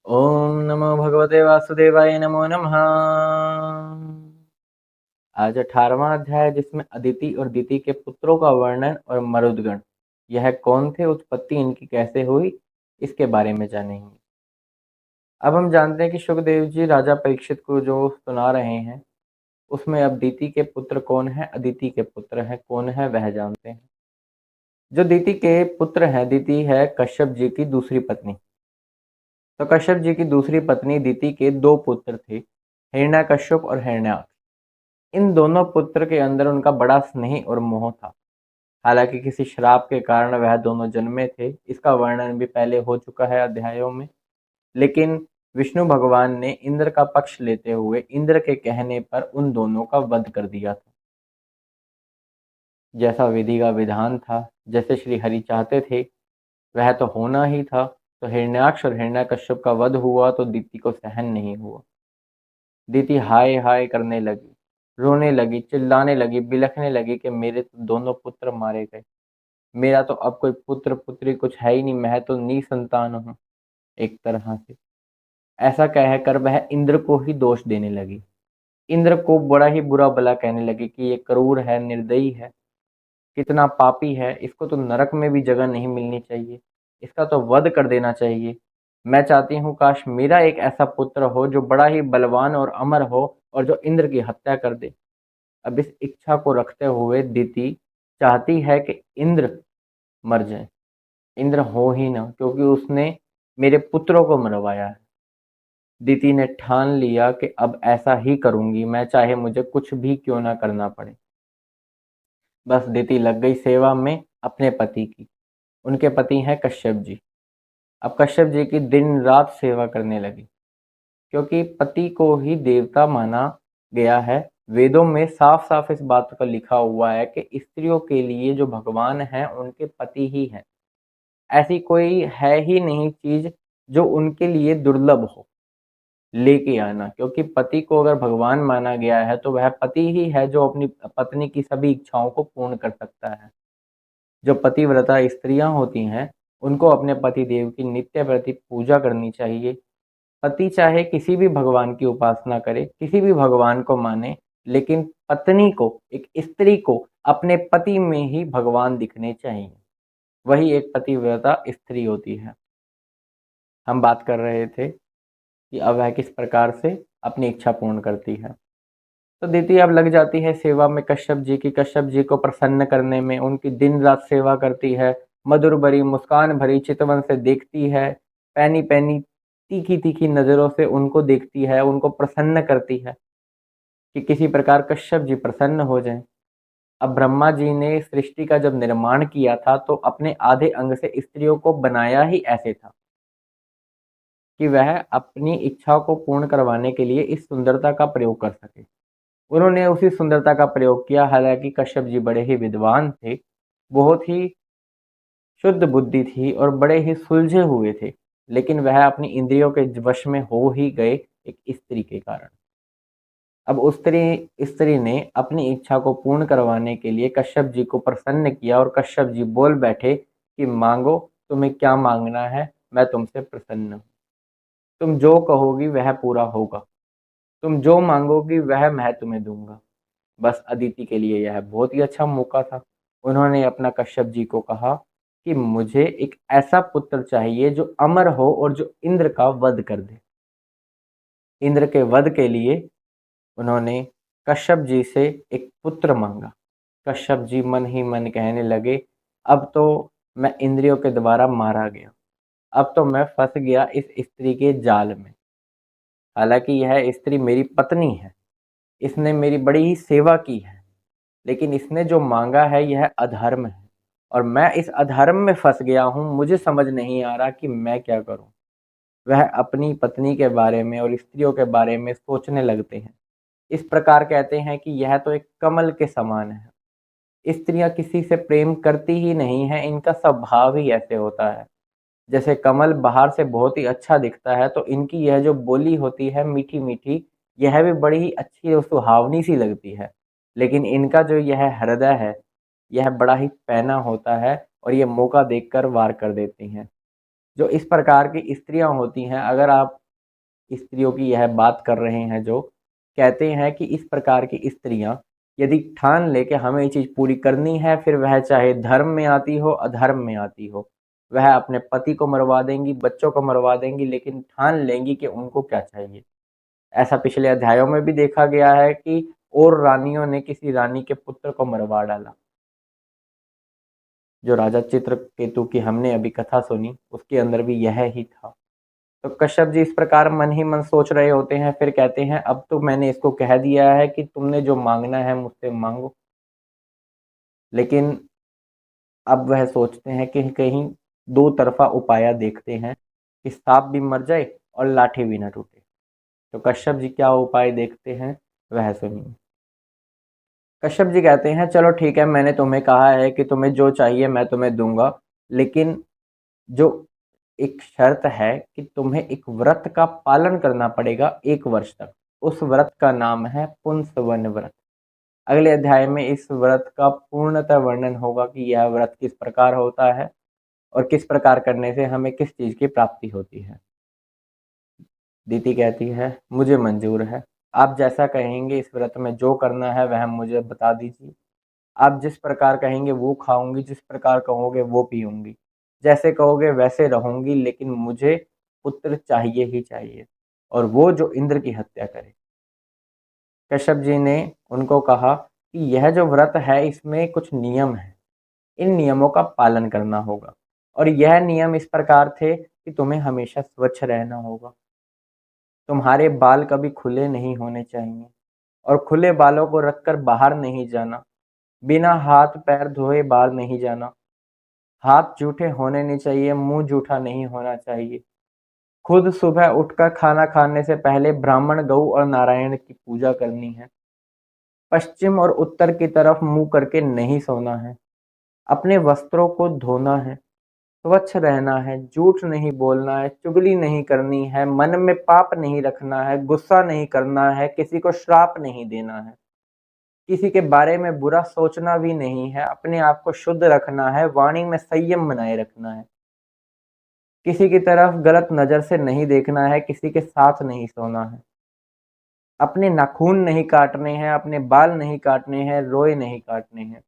ओम नमो भगवते वासुदेवाय नमो नमः। आज 18वां अध्याय, जिसमें अदिति और दिति के पुत्रों का वर्णन और मरुदगण, यह कौन थे, उत्पत्ति इनकी कैसे हुई, इसके बारे में जानेंगे। अब हम जानते हैं कि शुकदेव जी राजा परीक्षित को जो सुना रहे हैं, उसमें अब दिति के पुत्र कौन है, अदिति के पुत्र हैं कौन है, वह जानते हैं। जो दिति के पुत्र हैं, दिति है कश्यप जी की दूसरी पत्नी। तो कश्यप जी की दूसरी पत्नी दिति के दो पुत्र थे, हिरण्यकश्यप और हिरण्याक्ष। इन दोनों पुत्र के अंदर उनका बड़ा स्नेह और मोह था। हालांकि किसी श्राप के कारण वह दोनों जन्मे थे, इसका वर्णन भी पहले हो चुका है अध्यायों में। लेकिन विष्णु भगवान ने इंद्र का पक्ष लेते हुए इंद्र के कहने पर उन दोनों का वध कर दिया था। जैसा विधि का विधान था, जैसे श्री हरि चाहते थे, वह तो होना ही था। तो हिरण्याक्ष और हिरण्यकश्यप का वध हुआ तो दिति को सहन नहीं हुआ। दिति हाय हाय करने लगी, रोने लगी, चिल्लाने लगी, बिलखने लगी कि मेरे तो दोनों पुत्र मारे गए। मेरा तो अब कोई पुत्र पुत्री कुछ है ही नहीं, मैं तो निसंतान हूँ एक तरह से। ऐसा कहकर वह इंद्र को ही दोष देने लगी। इंद्र को बड़ा ही बुरा भला कहने लगी कि ये क्रूर है, निर्दयी है, कितना पापी है, इसको तो नरक में भी जगह नहीं मिलनी चाहिए, इसका तो वध कर देना चाहिए। मैं चाहती हूँ काश मेरा एक ऐसा पुत्र हो जो बड़ा ही बलवान और अमर हो और जो इंद्र की हत्या कर दे। अब इस इच्छा को रखते हुए दिति चाहती है कि इंद्र मर जाए, इंद्र हो ही ना, क्योंकि उसने मेरे पुत्रों को मरवाया है। दिति ने ठान लिया कि अब ऐसा ही करूंगी मैं, चाहे मुझे कुछ भी क्यों ना करना पड़े। बस दिति लग गई सेवा में अपने पति की। उनके पति हैं कश्यप जी। अब कश्यप जी की दिन रात सेवा करने लगी, क्योंकि पति को ही देवता माना गया है। वेदों में साफ साफ इस बात का लिखा हुआ है कि स्त्रियों के लिए जो भगवान हैं उनके पति ही हैं। ऐसी कोई है ही नहीं चीज जो उनके लिए दुर्लभ हो लेके आना, क्योंकि पति को अगर भगवान माना गया है तो वह पति ही है जो अपनी पत्नी की सभी इच्छाओं को पूर्ण कर सकता है। जो पतिव्रता स्त्रियां होती हैं, उनको अपने पति देव की नित्य प्रति पूजा करनी चाहिए। पति चाहे किसी भी भगवान की उपासना करे, किसी भी भगवान को माने, लेकिन पत्नी को, एक स्त्री को अपने पति में ही भगवान दिखने चाहिए। वही एक पतिव्रता स्त्री होती है। हम बात कर रहे थे कि अब वह किस प्रकार से अपनी इच्छा पूर्ण करती है। तो दिति अब लग जाती है सेवा में कश्यप जी की। कश्यप जी को प्रसन्न करने में उनकी दिन रात सेवा करती है। मधुर भरी मुस्कान भरी चितवन से देखती है, पैनी पैनी तीखी तीखी नजरों से उनको देखती है, उनको प्रसन्न करती है कि किसी प्रकार कश्यप जी प्रसन्न हो जाएं। अब ब्रह्मा जी ने सृष्टि का जब निर्माण किया था तो अपने आधे अंग से स्त्रियों को बनाया ही ऐसे था कि वह अपनी इच्छा को पूर्ण करवाने के लिए इस सुंदरता का प्रयोग कर सके। उन्होंने उसी सुंदरता का प्रयोग किया। हालांकि कश्यप जी बड़े ही विद्वान थे, बहुत ही शुद्ध बुद्धि थी और बड़े ही सुलझे हुए थे, लेकिन वह अपनी इंद्रियों के वश में हो ही गए एक स्त्री के कारण। अब उस स्त्री ने अपनी इच्छा को पूर्ण करवाने के लिए कश्यप जी को प्रसन्न किया और कश्यप जी बोल बैठे कि मांगो, तुम्हें क्या मांगना है, मैं तुमसे प्रसन्न हूँ। तुम जो कहोगी वह पूरा होगा, तुम जो मांगोगी वह मैं तुम्हें दूंगा। बस अदिति के लिए यह बहुत ही अच्छा मौका था। उन्होंने अपना कश्यप जी को कहा कि मुझे एक ऐसा पुत्र चाहिए जो अमर हो और जो इंद्र का वध कर दे। इंद्र के वध के लिए उन्होंने कश्यप जी से एक पुत्र मांगा। कश्यप जी मन ही मन कहने लगे, अब तो मैं इंद्रियों के द्वारा मारा गया, अब तो मैं फंस गया इस स्त्री के जाल में। हालांकि यह स्त्री मेरी पत्नी है, इसने मेरी बड़ी ही सेवा की है, लेकिन इसने जो मांगा है यह अधर्म है और मैं इस अधर्म में फंस गया हूँ। मुझे समझ नहीं आ रहा कि मैं क्या करूँ। वह अपनी पत्नी के बारे में और स्त्रियों के बारे में सोचने लगते हैं। इस प्रकार कहते हैं कि यह तो एक कमल के समान है। स्त्रियां किसी से प्रेम करती ही नहीं है, इनका स्वभाव ही ऐसे होता है। जैसे कमल बाहर से बहुत ही अच्छा दिखता है, तो इनकी यह जो बोली होती है मीठी मीठी, यह भी बड़ी ही अच्छी और सुहावनी सी लगती है। लेकिन इनका जो यह हृदय है, यह बड़ा ही पैना होता है और ये मौका देखकर वार कर देती हैं। जो इस प्रकार की स्त्रियां होती हैं, अगर आप स्त्रियों की यह बात कर रहे हैं, जो कहते हैं कि इस प्रकार की स्त्रियां यदि ठान ले कि हमें ये चीज़ पूरी करनी है, फिर वह चाहे धर्म में आती हो, अधर्म में आती हो, वह अपने पति को मरवा देंगी, बच्चों को मरवा देंगी, लेकिन ठान लेंगी कि उनको क्या चाहिए। ऐसा पिछले अध्यायों में भी देखा गया है कि और रानियों ने किसी रानी के पुत्र को मरवा डाला। जो राजा चित्रकेतु की हमने अभी कथा सुनी, उसके अंदर भी यह ही था। तो कश्यप जी इस प्रकार मन ही मन सोच रहे होते हैं, फिर कहते हैं अब तो मैंने इसको कह दिया है कि तुमने जो मांगना है मुझसे मांगो। लेकिन अब वह सोचते हैं कि कहीं दो तरफा उपाय देखते हैं कि सांप भी मर जाए और लाठी भी न टूटे। तो कश्यप जी क्या उपाय देखते हैं, वह सुनिए। कश्यप जी कहते हैं चलो ठीक है, मैंने तुम्हें कहा है कि तुम्हें जो चाहिए मैं तुम्हें दूंगा, लेकिन जो एक शर्त है कि तुम्हें एक व्रत का पालन करना पड़ेगा 1 वर्ष तक। उस व्रत का नाम है पुंसवन व्रत। अगले अध्याय में इस व्रत का पूर्णतः वर्णन होगा कि यह व्रत किस प्रकार होता है और किस प्रकार करने से हमें किस चीज़ की प्राप्ति होती है। दीति कहती है मुझे मंजूर है, आप जैसा कहेंगे इस व्रत में जो करना है वह मुझे बता दीजिए। आप जिस प्रकार कहेंगे वो खाऊंगी, जिस प्रकार कहोगे वो पीऊंगी, जैसे कहोगे वैसे रहूंगी, लेकिन मुझे पुत्र चाहिए ही चाहिए, और वो जो इंद्र की हत्या करे। कश्यप जी ने उनको कहा कि यह जो व्रत है इसमें कुछ नियम है, इन नियमों का पालन करना होगा, और यह नियम इस प्रकार थे कि तुम्हें हमेशा स्वच्छ रहना होगा, तुम्हारे बाल कभी खुले नहीं होने चाहिए, और खुले बालों को रखकर बाहर नहीं जाना, बिना हाथ पैर धोए बाहर नहीं जाना, हाथ जूठे होने नहीं चाहिए, मुंह जूठा नहीं होना चाहिए, खुद सुबह उठकर खाना खाने से पहले ब्राह्मण, गऊ और नारायण की पूजा करनी है, पश्चिम और उत्तर की तरफ मुंह करके नहीं सोना है, अपने वस्त्रों को धोना है, स्वच्छ रहना है, झूठ नहीं बोलना है, चुगली नहीं करनी है, मन में पाप नहीं रखना है, गुस्सा नहीं करना है, किसी को श्राप नहीं देना है, किसी के बारे में बुरा सोचना भी नहीं है, अपने आप को शुद्ध रखना है, वाणी में संयम बनाए रखना है, किसी की तरफ गलत नज़र से नहीं देखना है, किसी के साथ नहीं सोना है, अपने नाखून नहीं काटने हैं, अपने बाल नहीं काटने हैं, रोए नहीं काटने हैं।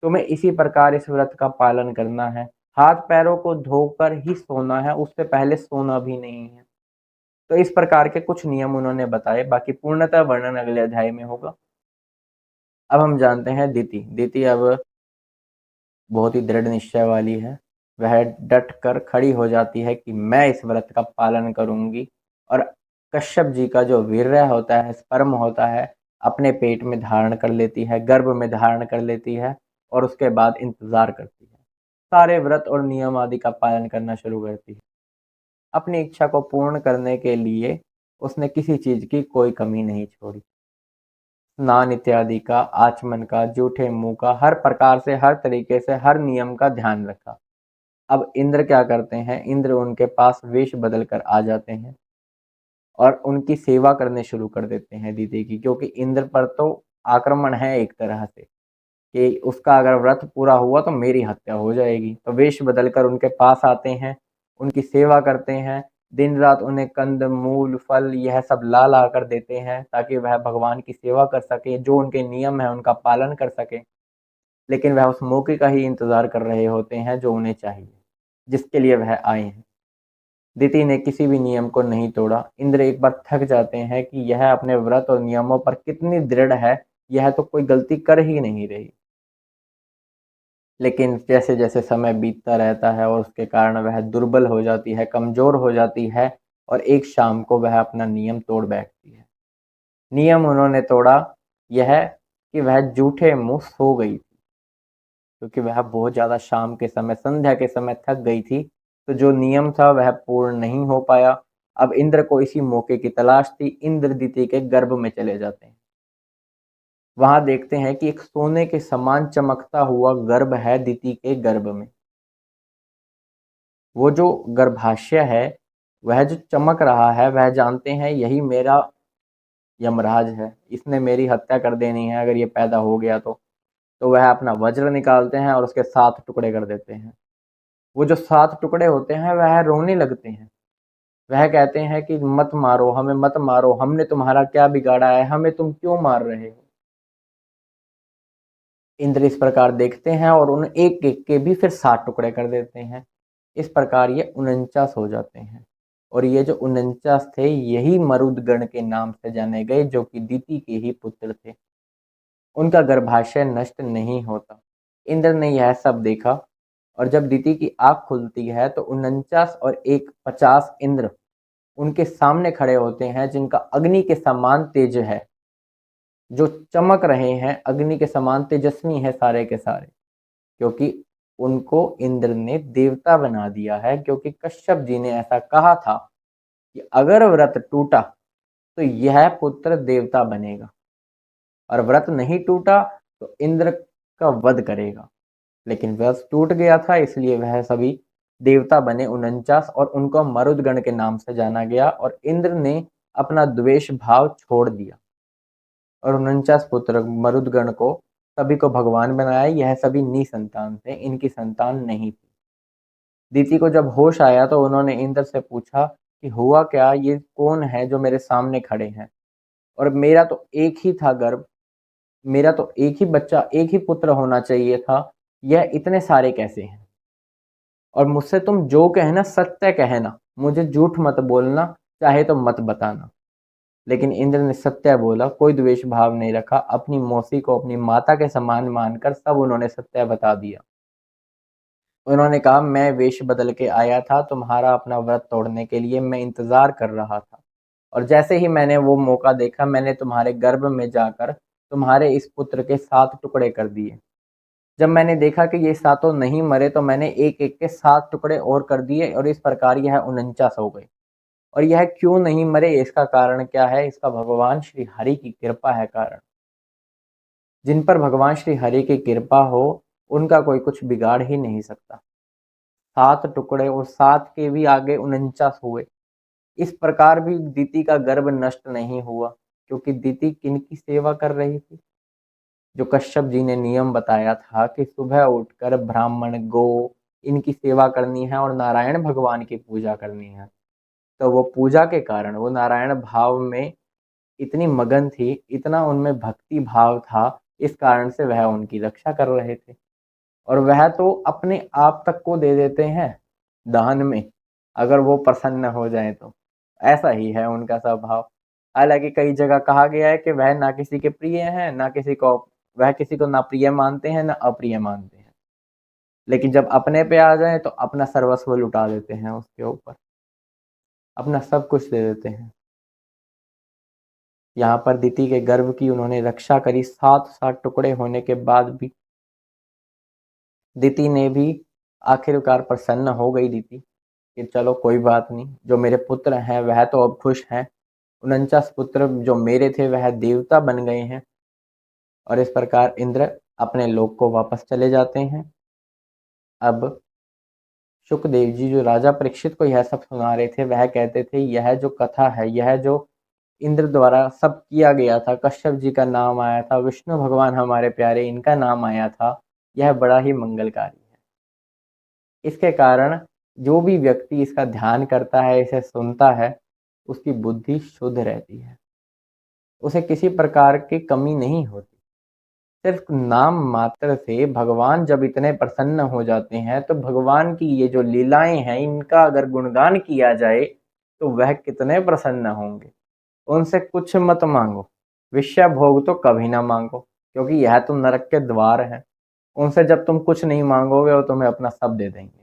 तुम्हें इसी प्रकार इस व्रत का पालन करना है। हाथ पैरों को धोकर ही सोना है, उससे पहले सोना भी नहीं है। तो इस प्रकार के कुछ नियम उन्होंने बताए, बाकी पूर्णतः वर्णन अगले अध्याय में होगा। अब हम जानते हैं दीति। दीति अब बहुत ही दृढ़ निश्चय वाली है। वह डट कर खड़ी हो जाती है कि मैं इस व्रत का पालन करूंगी, और कश्यप जी का जो वीर्य होता है, स्पर्म होता है, अपने पेट में धारण कर लेती है, गर्भ में धारण कर लेती है, और उसके बाद इंतजार करती है, सारे व्रत और नियम आदि का पालन करना शुरू करती है। अपनी इच्छा को पूर्ण करने के लिए उसने किसी चीज की कोई कमी नहीं छोड़ी। स्नान इत्यादि का, आचमन का, जूठे मुंह का, हर प्रकार से, हर तरीके से, हर नियम का ध्यान रखा। अब इंद्र क्या करते हैं, इंद्र उनके पास वेश बदल कर आ जाते हैं और उनकी सेवा करने शुरू कर देते हैं दीदी की, क्योंकि इंद्र पर तो आक्रमण है एक तरह से कि उसका अगर व्रत पूरा हुआ तो मेरी हत्या हो जाएगी। तो वेश बदल कर उनके पास आते हैं, उनकी सेवा करते हैं, दिन रात उन्हें कंद मूल फल यह सब ला ला कर देते हैं ताकि वह भगवान की सेवा कर सके, जो उनके नियम है उनका पालन कर सके। लेकिन वह उस मौके का ही इंतजार कर रहे होते हैं जो उन्हें चाहिए, जिसके लिए वह आए हैं। दिति ने किसी भी नियम को नहीं तोड़ा। इंद्र एक बार थक जाते हैं कि यह अपने व्रत और नियमों पर कितनी दृढ़ है, यह तो कोई गलती कर ही नहीं रही। लेकिन जैसे जैसे समय बीतता रहता है और उसके कारण वह दुर्बल हो जाती है, कमजोर हो जाती है, और एक शाम को वह अपना नियम तोड़ बैठती है। नियम उन्होंने तोड़ा यह कि वह जूठे मुंह सो गई थी, क्योंकि वह बहुत ज़्यादा शाम के समय, संध्या के समय थक गई थी, तो जो नियम था वह पूर्ण नहीं हो पाया। अब इंद्र को इसी मौके की तलाश थी। इंद्र दिति के गर्भ में चले जाते हैं। वहां देखते हैं कि एक सोने के समान चमकता हुआ गर्भ है दिति के गर्भ में। वो जो गर्भाशय है, वह जो चमक रहा है, वह जानते हैं यही मेरा यमराज है, इसने मेरी हत्या कर देनी है अगर ये पैदा हो गया तो। वह अपना वज्र निकालते हैं और उसके 7 टुकड़े कर देते हैं। वो जो 7 टुकड़े होते हैं वह रोने लगते हैं। वह कहते हैं कि मत मारो, हमें मत मारो, हमने तुम्हारा क्या बिगाड़ा है, हमें तुम क्यों मार रहे हो। इंद्र इस प्रकार देखते हैं और उन एक एक के भी फिर 7 टुकड़े कर देते हैं। इस प्रकार ये 49 हो जाते हैं। और ये जो 49 थे यही मरुदगण के नाम से जाने गए, जो कि दिति के ही पुत्र थे। उनका गर्भाशय नष्ट नहीं होता। इंद्र ने यह सब देखा और जब दिति की आंख खुलती है तो 49 और एक 50 इंद्र उनके सामने खड़े होते हैं, जिनका अग्नि के समान तेज है, जो चमक रहे हैं, अग्नि के समान तेजस्वी है सारे के सारे, क्योंकि उनको इंद्र ने देवता बना दिया है। क्योंकि कश्यप जी ने ऐसा कहा था कि अगर व्रत टूटा तो यह पुत्र देवता बनेगा, और व्रत नहीं टूटा तो इंद्र का वध करेगा। लेकिन व्रत टूट गया था, इसलिए वह सभी देवता बने 49, और उनको मरुदगण के नाम से जाना गया। और इंद्र ने अपना द्वेष भाव छोड़ दिया और 49 पुत्र मरुदगण को सभी को भगवान बनाया। यह सभी निसंतान थे, इनकी संतान नहीं थी। दिति को जब होश आया तो उन्होंने इंद्र से पूछा कि हुआ क्या, ये कौन है जो मेरे सामने खड़े हैं, और मेरा तो एक ही था गर्भ, मेरा तो एक ही बच्चा, एक ही पुत्र होना चाहिए था, यह इतने सारे कैसे हैं। और मुझसे तुम जो कहना सत्य कहना, मुझे झूठ मत बोलना, चाहे तो मत बताना। लेकिन इंद्र ने सत्य बोला, कोई द्वेष भाव नहीं रखा, अपनी मौसी को अपनी माता के समान मानकर सब उन्होंने सत्य बता दिया। उन्होंने कहा, मैं वेश बदल के आया था तुम्हारा अपना व्रत तोड़ने के लिए, मैं इंतजार कर रहा था, और जैसे ही मैंने वो मौका देखा, मैंने तुम्हारे गर्भ में जाकर तुम्हारे इस पुत्र के 7 टुकड़े कर दिए। जब मैंने देखा कि ये सातों नहीं मरे तो मैंने एक एक के 7 टुकड़े और कर दिए, और इस प्रकार यह 49 हो गए। और यह क्यों नहीं मरे, इसका कारण क्या है, इसका भगवान श्री हरि की कृपा है कारण। जिन पर भगवान श्री हरि की कृपा हो उनका कोई कुछ बिगाड़ ही नहीं सकता। 7 टुकड़े और 7 के भी आगे 49 हुए। इस प्रकार भी दिति का गर्भ नष्ट नहीं हुआ, क्योंकि दिति किनकी सेवा कर रही थी। जो कश्यप जी ने नियम बताया था कि सुबह उठकर ब्राह्मण, गौ, इनकी सेवा करनी है और नारायण भगवान की पूजा करनी है। तो वो पूजा के कारण वो नारायण भाव में इतनी मगन थी, इतना उनमें भक्ति भाव था, इस कारण से वह उनकी रक्षा कर रहे थे। और वह तो अपने आप तक को दे देते हैं दान में, अगर वो प्रसन्न हो जाए तो। ऐसा ही है उनका स्वभाव। हालांकि कई जगह कहा गया है कि वह ना किसी के प्रिय हैं, ना किसी को, वह किसी को ना प्रिय मानते हैं ना अप्रिय मानते हैं। लेकिन जब अपने पे आ जाए तो अपना सर्वस्व लुटा देते हैं उसके ऊपर, अपना सब कुछ दे देते हैं। यहाँ पर दिति के गर्भ की उन्होंने रक्षा करी। 7 टुकड़े होने के बाद भी दिति ने भी आखिरकार प्रसन्न हो गई दिति कि चलो कोई बात नहीं, जो मेरे पुत्र हैं वह तो अब खुश हैं, 49 पुत्र जो मेरे थे वह देवता बन गए हैं। और इस प्रकार इंद्र अपने लोक को वापस चले जाते हैं। अब शुकदेव जी जो राजा परीक्षित को यह सब सुना रहे थे, वह कहते थे यह जो कथा है, यह जो इंद्र द्वारा सब किया गया था, कश्यप जी का नाम आया था, विष्णु भगवान हमारे प्यारे इनका नाम आया था, यह बड़ा ही मंगलकारी है। इसके कारण जो भी व्यक्ति इसका ध्यान करता है, इसे सुनता है, उसकी बुद्धि शुद्ध रहती है, उसे किसी प्रकार की कमी नहीं होती। सिर्फ नाम मात्र से भगवान जब इतने प्रसन्न हो जाते हैं, तो भगवान की ये जो लीलाएं हैं, इनका अगर गुणगान किया जाए तो वह कितने प्रसन्न होंगे। उनसे कुछ मत मांगो, विषय भोग तो कभी ना मांगो, क्योंकि यह तो नरक के द्वार हैं। उनसे जब तुम कुछ नहीं मांगोगे वो तुम्हें अपना सब दे देंगे।